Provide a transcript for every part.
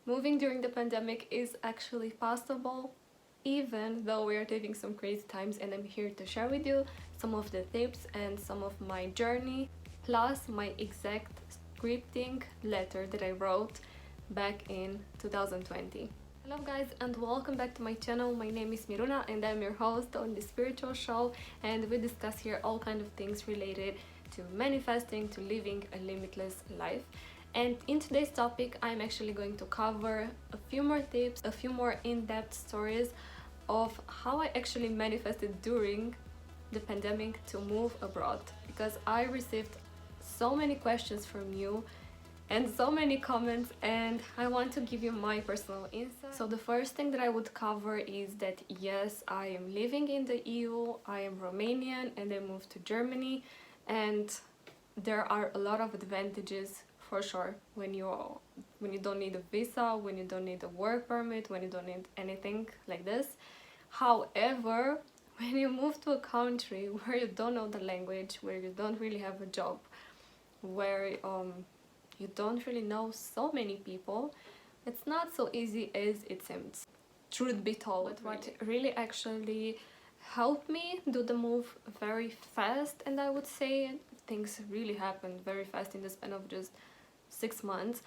Moving during the pandemic is actually possible, even though we are taking some crazy times, and I'm here to share with you some of the tips and some of my journey, plus my exact scripting letter that I wrote back in 2020. Hello guys and welcome back to my channel. My name is Miruna and I'm your host on the spiritual show, and we discuss here all kind of things related to manifesting, to living a limitless life. And in today's topic, I'm actually going to cover a few more tips, a few more in-depth stories of how I actually manifested during the pandemic to move abroad, because I received so many questions from you and so many comments, and I want to give you my personal insight. So the first thing that I would cover is that yes, I am living in the EU, I am Romanian and I moved to Germany, and there are a lot of advantages for sure when you don't need a visa, when you don't need a work permit, when you don't need anything like this. However, when you move to a country where you don't know the language, where you don't really have a job, where you don't really know so many people, it's not so easy as it seems, truth be told. But what really actually helped me do the move very fast, and I would say things really happened very fast in the span of just 6 months,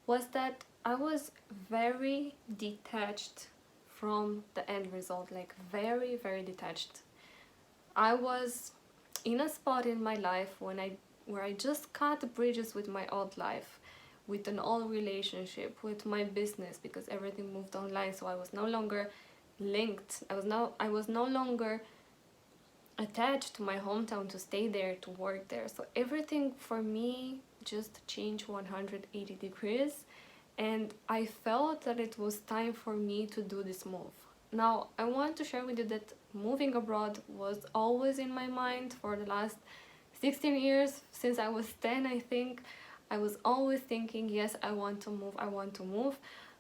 was that I was very detached from the end result, like very, very detached. I was in a spot in my life where I just cut bridges with my old life, with an old relationship, with my business, because everything moved online, so I was no longer linked. I was no longer attached to my hometown to stay there, to work there. So everything for me just changed 180 degrees, and I felt that it was time for me to do this move. Now, I want to share with you that moving abroad was always in my mind for the last 16 years, since I was 10, I think. I was always thinking, yes, I want to move,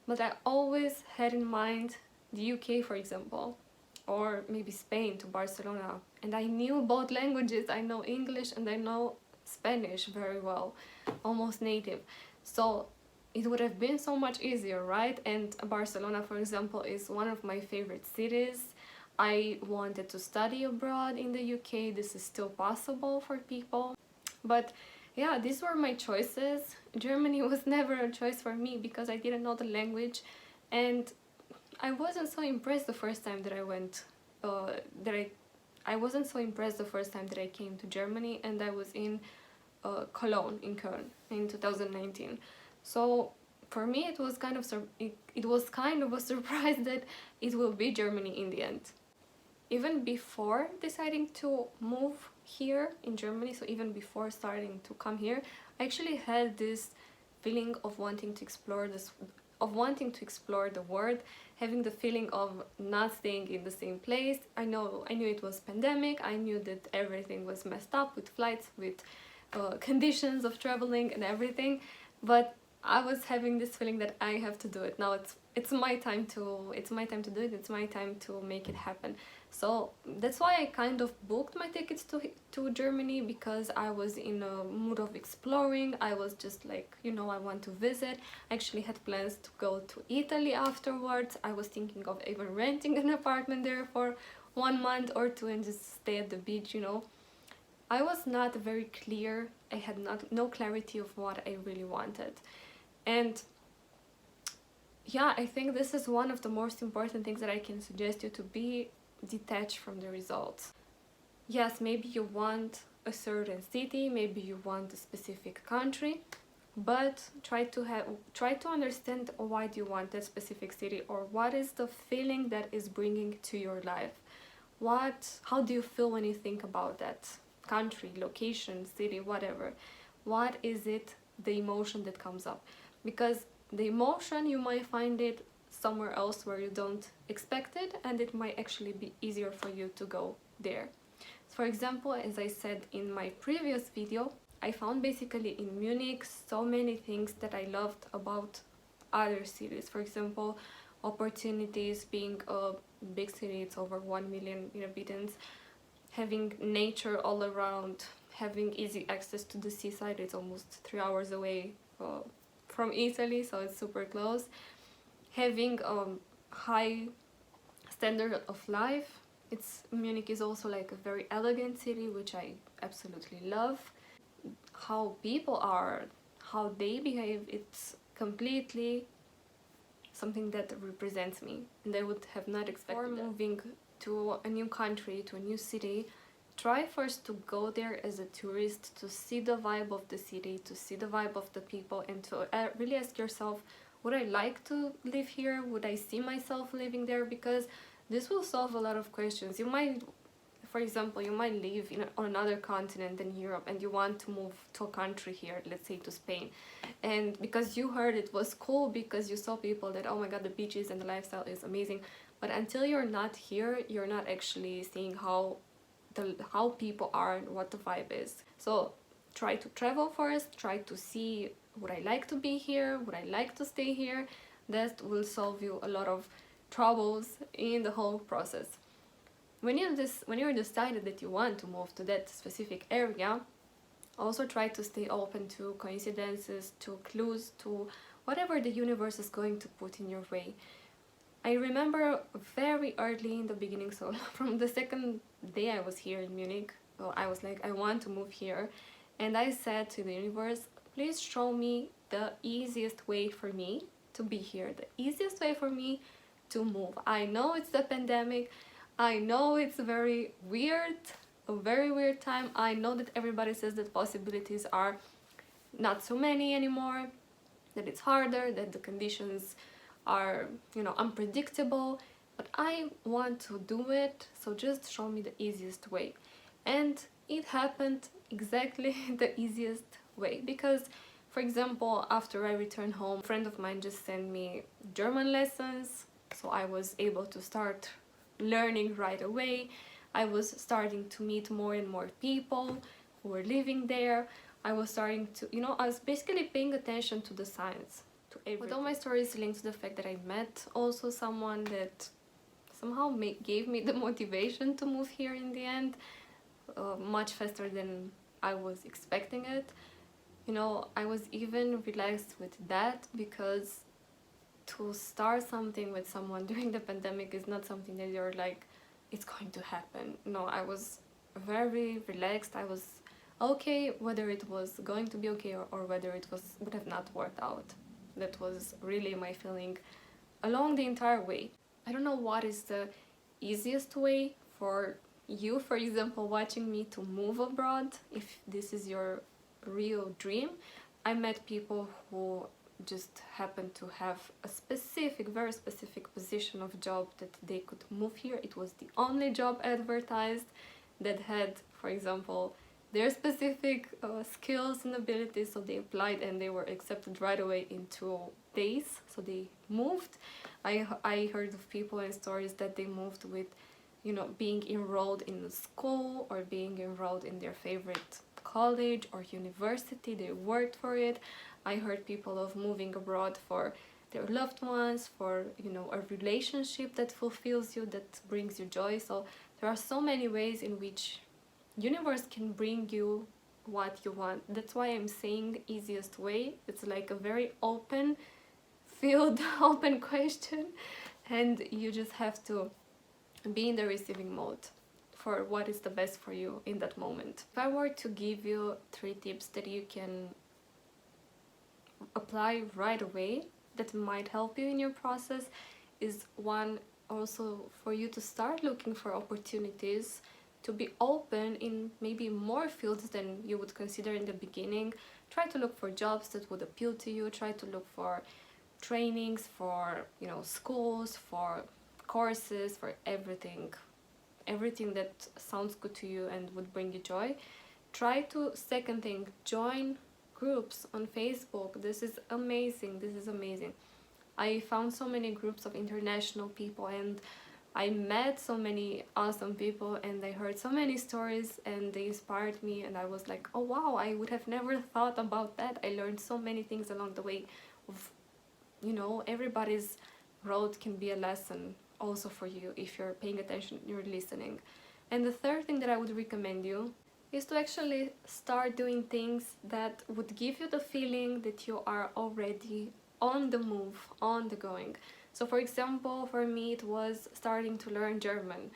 but I always had in mind the UK, for example, or maybe Spain, to Barcelona. And I knew both languages. I know English and I know Spanish very well, almost native. So it would have been so much easier, right? And Barcelona, for example, is one of my favorite cities. I wanted to study abroad in the UK. This is still possible for people. But yeah, these were my choices. Germany was never a choice for me because I didn't know the language, and I wasn't so impressed the first time that I went, I wasn't so impressed the first time that I came to Germany, and I was in Cologne, in Köln, in 2019. So for me it was kind of a surprise that it will be Germany in the end. Even before deciding to move here in Germany, so even before starting to come here, I actually had this feeling of wanting to explore the world, having the feeling of not staying in the same place. I knew it was pandemic, I knew that everything was messed up with flights, with conditions of traveling and everything, but I was having this feeling that I have to do it now. It's my time to do it. It's my time to make it happen. So that's why I kind of booked my tickets to Germany, because I was in a mood of exploring. I was just like, I want to visit. I actually had plans to go to Italy afterwards. I was thinking of even renting an apartment there for 1 month or 2 and just stay at the beach. I was not very clear. I had no clarity of what I really wanted. And yeah, I think this is one of the most important things that I can suggest you, to be detached from the results. Yes, maybe you want a certain city, maybe you want a specific country, but try to understand why do you want that specific city, or what is the feeling that is bringing to your life. How do you feel when you think about that country, location, city, whatever? What is it, the emotion that comes up? Because the emotion, you might find it somewhere else where you don't expect it, and it might actually be easier for you to go there. For example, as I said in my previous video, I found basically in Munich so many things that I loved about other cities. For example, opportunities, being a big city, it's over 1 million inhabitants, having nature all around, having easy access to the seaside. It's almost 3 hours away from Italy, so it's super close. having a high standard of life. Munich is also like a very elegant city, which I absolutely love. How people are, how they behave, it's completely something that represents me, and I would have not expected that. Before moving to a new country, to a new city, try first to go there as a tourist, to see the vibe of the city, to see the vibe of the people, and to really ask yourself, would I like to live here? Would I see myself living there? Because this will solve a lot of questions. You might, for example, you might live on another continent than Europe, and you want to move to a country here, let's say to Spain, and because you heard it was cool, because you saw people that, oh my god, the beaches and the lifestyle is amazing, but until you're not here, you're not actually seeing how people are and what the vibe is. So try to travel first, try to see, would I like to be here, would I like to stay here. That will solve you a lot of troubles in the whole process. When you're decided that you want to move to that specific area, also try to stay open to coincidences, to clues, to whatever the universe is going to put in your way. I remember very early in the beginning, so from the second day I was here in Munich, I was like, I want to move here, and I said to the universe, please show me the easiest way for me to be here, the easiest way for me to move. I know it's the pandemic, I know it's very weird, a very weird time. I know that everybody says that possibilities are not so many anymore, that it's harder, that the conditions are, unpredictable, but I want to do it, so just show me the easiest way. And it happened exactly the easiest way, because, for example, after I returned home, a friend of mine just sent me German lessons, so I was able to start learning right away. I was starting to meet more and more people who were living there. I was starting to, I was basically paying attention to the signs, to everything. But all my stories linked to the fact that I met also someone that somehow gave me the motivation to move here in the end, much faster than I was expecting it. I was even relaxed with that, because to start something with someone during the pandemic is not something that you're like, it's going to happen. No, I was very relaxed. I was okay whether it was going to be okay or whether it would have not worked out. That was really my feeling along the entire way. I don't know what is the easiest way for you, for example, watching me, to move abroad, if this is your real dream. I met people who just happened to have a very specific position of job that they could move here. It was the only job advertised that had, for example, their specific skills and abilities, so they applied and they were accepted right away in 2 days, so they moved. I heard of people and stories that they moved with, being enrolled in a school or being enrolled in their favorite college or university. They worked for it. I heard people of moving abroad for their loved ones, for a relationship that fulfills you, that brings you joy. So there are so many ways in which universe can bring you what you want. That's why I'm saying the easiest way. It's like a very open field, open question, and you just have to be in the receiving mode for what is the best for you in that moment. If I were to give you 3 tips that you can apply right away that might help you in your process, is one, also for you to start looking for opportunities, to be open in maybe more fields than you would consider in the beginning. Try to look for jobs that would appeal to you. Try to look for trainings, for schools, for courses, for everything that sounds good to you and would bring you joy. Try to, second thing, join groups on Facebook. This is amazing. I found so many groups of international people, and I met so many awesome people, and I heard so many stories, and they inspired me, and I was like, oh wow, I would have never thought about that. I learned so many things along the way of, everybody's road can be a lesson also for you if you're paying attention, you're listening. And the third thing that I would recommend you is to actually start doing things that would give you the feeling that you are already on the move, on the going. So for example, for me it was starting to learn German.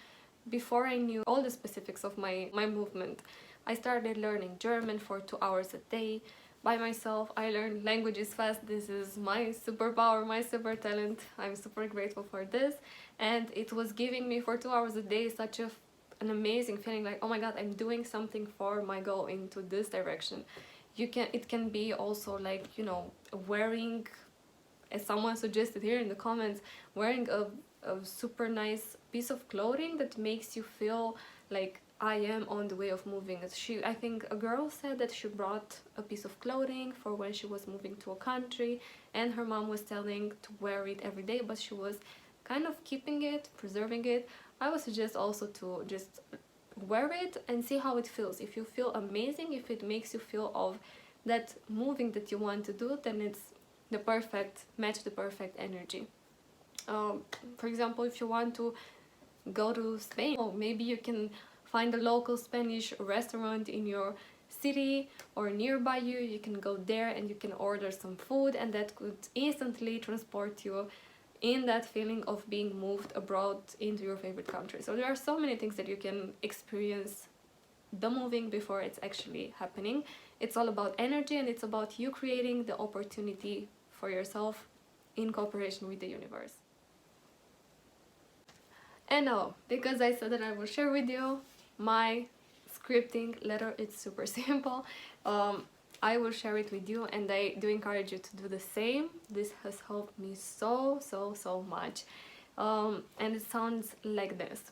Before I knew all the specifics of my movement, I started learning German for 2 hours a day by myself. I learned languages fast. This is my superpower, my super talent. I'm super grateful for this. And it was giving me for 2 hours a day such an amazing feeling, like, oh my god, I'm doing something for my goal into this direction. It can be also like, you know, wearing, as someone suggested here in the comments, wearing a super nice piece of clothing that makes you feel like I am on the way of moving. I think a girl said that she brought a piece of clothing for when she was moving to a country, and her mom was telling to wear it every day, but she was kind of keeping it, preserving it. I would suggest also to just wear it and see how it feels. If you feel amazing, if it makes you feel of that moving that you want to do, then it's the perfect match, the perfect energy. For example, if you want to go to Spain, or maybe you can find a local Spanish restaurant in your city or nearby you. You can go there and you can order some food, and that could instantly transport you in that feeling of being moved abroad into your favorite country. So there are so many things that you can experience the moving before it's actually happening. It's all about energy, and it's about you creating the opportunity for yourself in cooperation with the universe. And now, because I said that I will share with you my scripting letter, it's super simple. I will share it with you, and I do encourage you to do the same. This has helped me so much. And it sounds like this.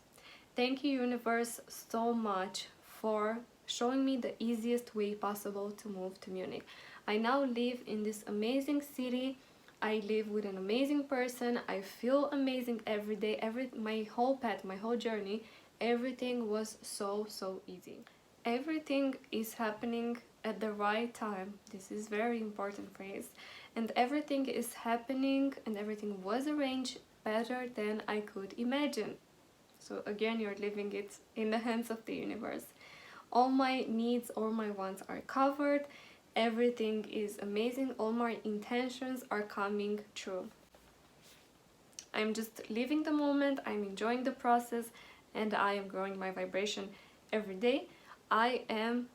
Thank you, universe, so much for showing me the easiest way possible to move to Munich. I now live in this amazing city. I live with an amazing person. I feel amazing every day. My whole path, my whole journey, everything was so easy. Everything is happening at the right time. This is very important phrase. And everything is happening and everything was arranged better than I could imagine. So again, you're leaving it in the hands of the universe. All my needs, all my wants are covered. Everything is amazing. All my intentions are coming true. I'm just living the moment. I'm enjoying the process, and I am growing my vibration every day. I am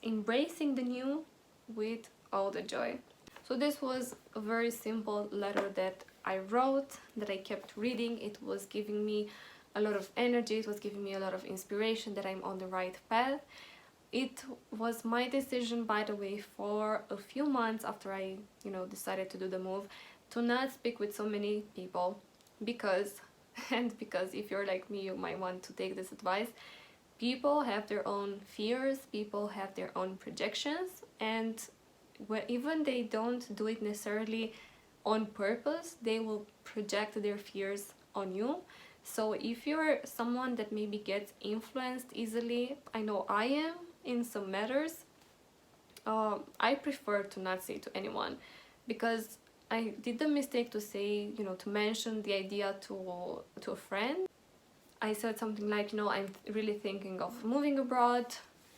embracing the new with all the joy. So this was a very simple letter that I wrote, that I kept reading. It was giving me a lot of energy. It was giving me a lot of inspiration that I'm on the right path. It was my decision, by the way, for a few months after I, decided to do the move, to not speak with so many people, because if you're like me, you might want to take this advice. People have their own fears, people have their own projections, and even they don't do it necessarily on purpose, they will project their fears on you. So if you're someone that maybe gets influenced easily, I know I am in some matters, I prefer to not say to anyone, because I did the mistake to say, to mention the idea to a friend. I said something like, I'm really thinking of moving abroad.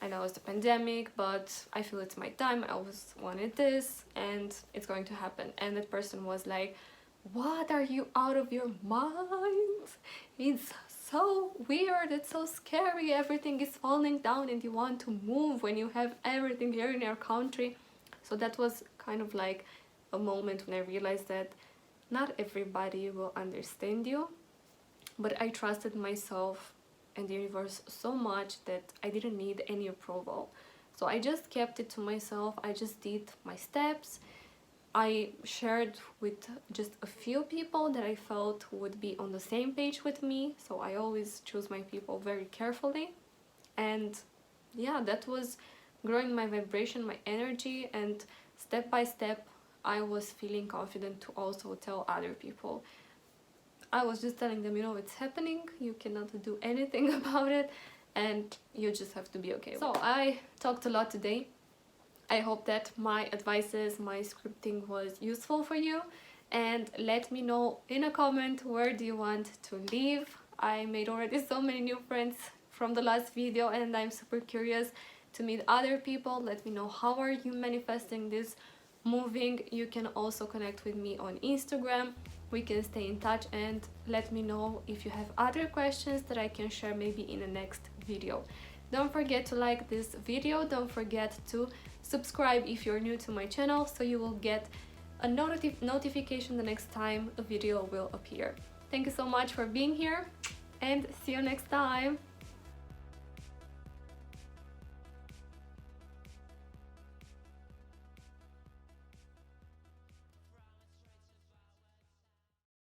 I know it's the pandemic, but I feel it's my time. I always wanted this and it's going to happen. And that person was like, what, are you out of your mind? It's so weird, it's so scary, everything is falling down and you want to move when you have everything here in your country. So that was kind of like a moment when I realized that not everybody will understand you, but I trusted myself and the universe so much that I didn't need any approval. So I just kept it to myself. I just did my steps. I shared with just a few people that I felt would be on the same page with me. So I always choose my people very carefully. And yeah, that was growing my vibration, my energy, and step by step I was feeling confident to also tell other people. I was just telling them, it's happening, you cannot do anything about it, and you just have to be okay. So I talked a lot today. I hope that my advices, my scripting was useful for you, and let me know in a comment where do you want to live. I made already so many new friends from the last video, and I'm super curious to meet other people. Let me know, how are you manifesting this moving, you can also connect with me on Instagram. We can stay in touch and let me know if you have other questions that I can share maybe in the next video. Don't forget to like this video, don't forget to subscribe if you're new to my channel, so you will get a notification the next time a video will appear. Thank you so much for being here and see you next time!